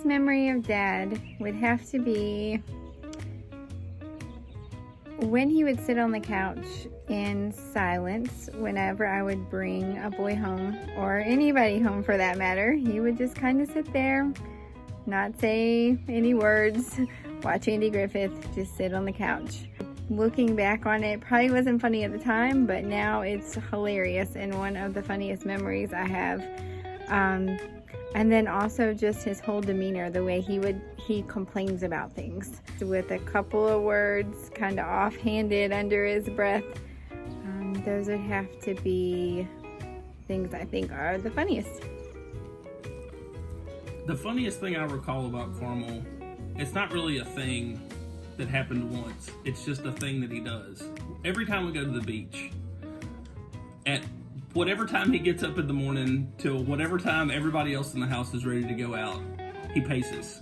funniest memory of Dad would have to be when he would sit on the couch in silence whenever I would bring a boy home, or anybody home for that matter. He would just kind of sit there, not say any words, watch Andy Griffith just sit on the couch. Looking back on it, probably wasn't funny at the time, but now it's hilarious and one of the funniest memories I have. And then also just his whole demeanor, the way he complains about things with a couple of words, kind of offhanded under his breath. Those would have to be things I think are the funniest. The funniest thing I recall about Carmel, it's not really a thing that happened once. It's just a thing that he does. Every time we go to the beach, at whatever time he gets up in the morning till whatever time everybody else in the house is ready to go out, he paces.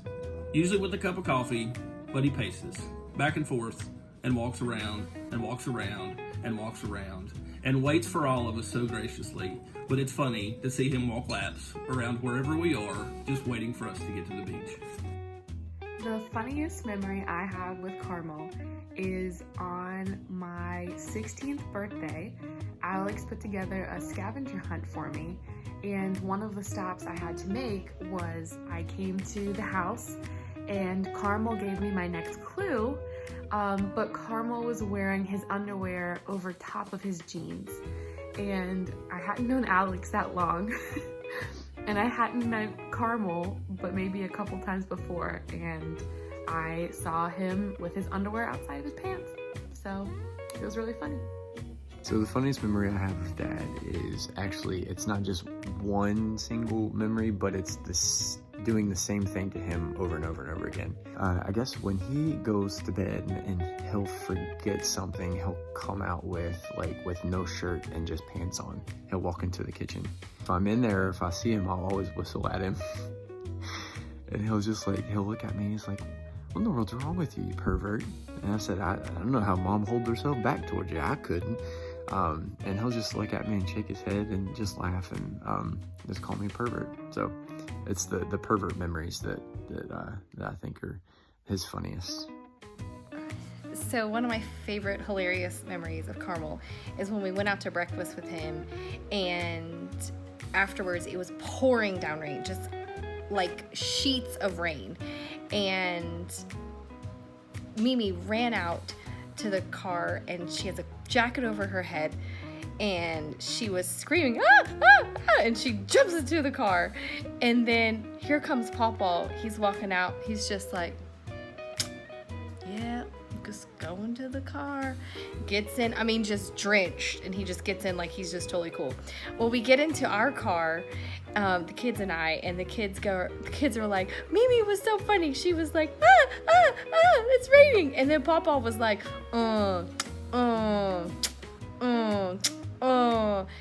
Usually with a cup of coffee, but he paces back and forth and walks around and walks around and walks around and waits for all of us so graciously. But it's funny to see him walk laps around wherever we are, just waiting for us to get to the beach. The funniest memory I have with Carmel is on my 16th birthday. Alex put together a scavenger hunt for me, and one of the stops I had to make was I came to the house and Carmel gave me my next clue, but Carmel was wearing his underwear over top of his jeans, and I hadn't known Alex that long. And I hadn't met Carmel, but maybe a couple times before, and I saw him with his underwear outside of his pants. So it was really funny. So the funniest memory I have of Dad is actually, it's not just one single memory, but it's this doing the same thing to him over and over and over again. I guess when he goes to bed and he'll forget something, he'll come out with no shirt and just pants on. He'll walk into the kitchen. If I'm in there, if I see him, I'll always whistle at him. And he'll look at me and he's like, "What in the world's wrong with you, you pervert?" And I said, I don't know how mom holds herself back towards you. I couldn't. And he'll just look at me and shake his head and just laugh and just call me a pervert. So it's the pervert memories that I think are his funniest. So one of my favorite hilarious memories of Carmel is when we went out to breakfast with him, and afterwards it was pouring down rain, just like sheets of rain, and Mimi ran out to the car and she has a jacket over her head and she was screaming, "Ah, ah, ah," and she jumps into the car, and then here comes Pawpaw. He's walking out. He's just like, "Yeah, just go into the car." Gets in, I mean, just drenched, and he just gets in like he's just totally cool. Well, we get into our car, the kids and I, and the kids are like, "Mimi was so funny. She was like, ah, ah, ah, it's raining." And then Pawpaw was like,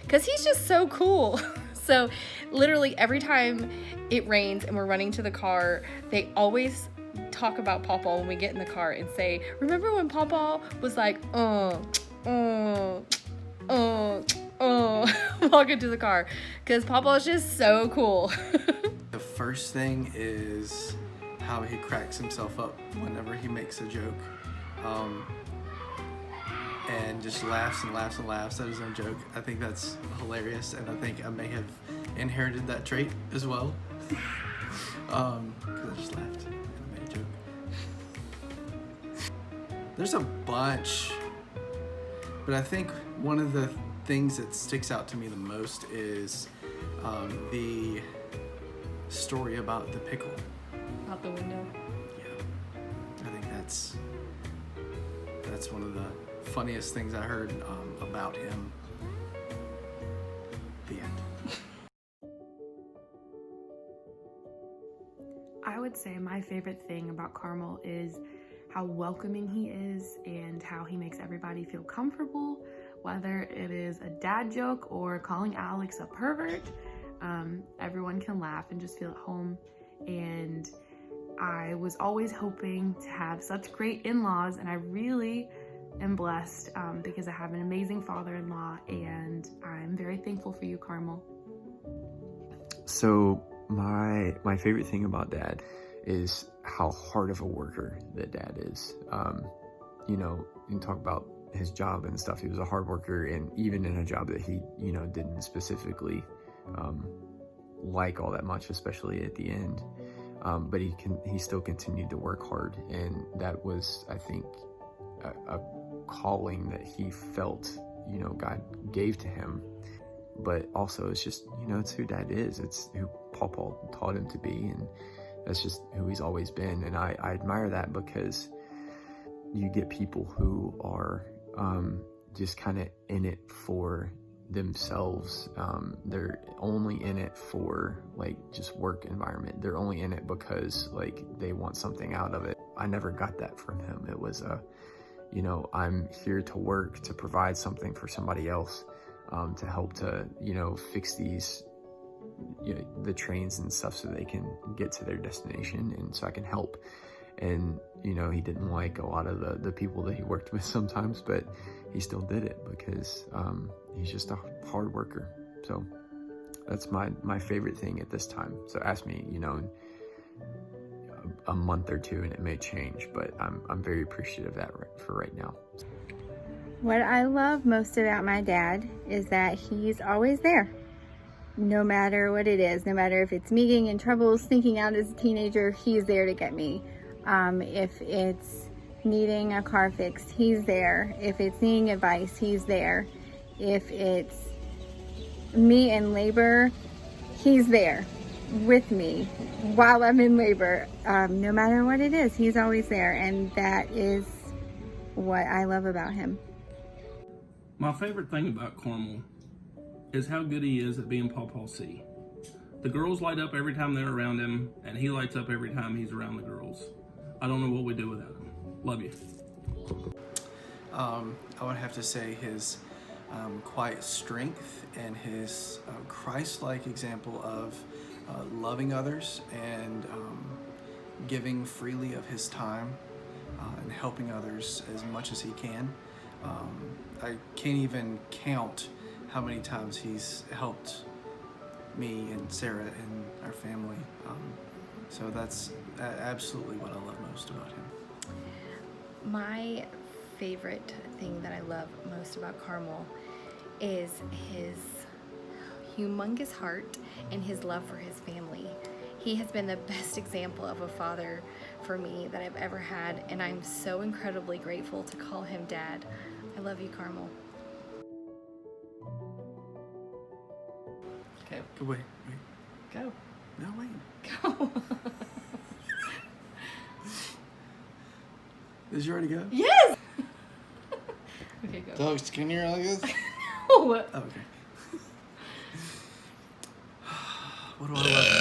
because he's just so cool. So literally every time it rains and we're running to the car, they always talk about Pawpaw when we get in the car and say, "Remember when Pawpaw was like, walking to the car?" Because Pawpaw's just so cool. The first thing is how he cracks himself up whenever he makes a joke. And just laughs and laughs and laughs at his own joke. I think that's hilarious, and I think I may have inherited that trait as well. Because I just laughed and made a joke. There's a bunch, but I think one of the things that sticks out to me the most is the story about the pickle. Out the window. Yeah, I think that's one of the funniest things I heard about him. The end. I would say my favorite thing about Carmel is how welcoming he is and how he makes everybody feel comfortable, whether it is a dad joke or calling Alex a pervert. Everyone can laugh and just feel at home, and I was always hoping to have such great in-laws, and I really am blessed because I have an amazing father-in-law, and I'm very thankful for you, Carmel. So my favorite thing about Dad is how hard of a worker that dad is. You know, you talk about his job and stuff. He was a hard worker, and even in a job that he, you know, didn't specifically like all that much, especially at the end. But he still continued to work hard, and that was, I think, a calling that he felt, you know, God gave to him. But also, it's just, you know, it's who dad is. It's who Paul taught him to be, and that's just who he's always been. And I admire that, because you get people who are just kind of in it for themselves. They're only in it for like just work environment. They're only in it because like they want something out of it. I never got that from him. It was you know, I'm here to work, to provide something for somebody else, to help to, you know, fix these, you know, the trains and stuff so they can get to their destination, and so I can help. And, you know, he didn't like a lot of the people that he worked with sometimes, but he still did it because he's just a hard worker. So that's my favorite thing at this time. So ask me, you know, in a month or two and it may change, but I'm very appreciative of that for right now. What I love most about my dad is that he's always there. No matter what it is, no matter if it's me getting in trouble, sneaking out as a teenager, he's there to get me. If it's needing a car fixed, he's there. If it's needing advice, he's there. If it's me in labor, he's there with me while I'm in labor. No matter what it is, he's always there, and that is what I love about him. My favorite thing about Carmel is how good he is at being Paw C. The girls light up every time they're around him, and he lights up every time he's around the girls. I don't know what we do without him. Love you. I would have to say his quiet strength and his Christ-like example of loving others and giving freely of his time and helping others as much as he can. I can't even count how many times he's helped me and Sarah and our family. So that's absolutely what I love most about him. My favorite thing that I love most about Carmel is his humongous heart and his love for his family. He has been the best example of a father for me that I've ever had, and I'm so incredibly grateful to call him Dad. I love you, Carmel. Okay. Wait. Go. No, wait. Go. Did you already go? Yes! Okay, go. Dogs, can you hear like this? No. Oh, okay. What do I love?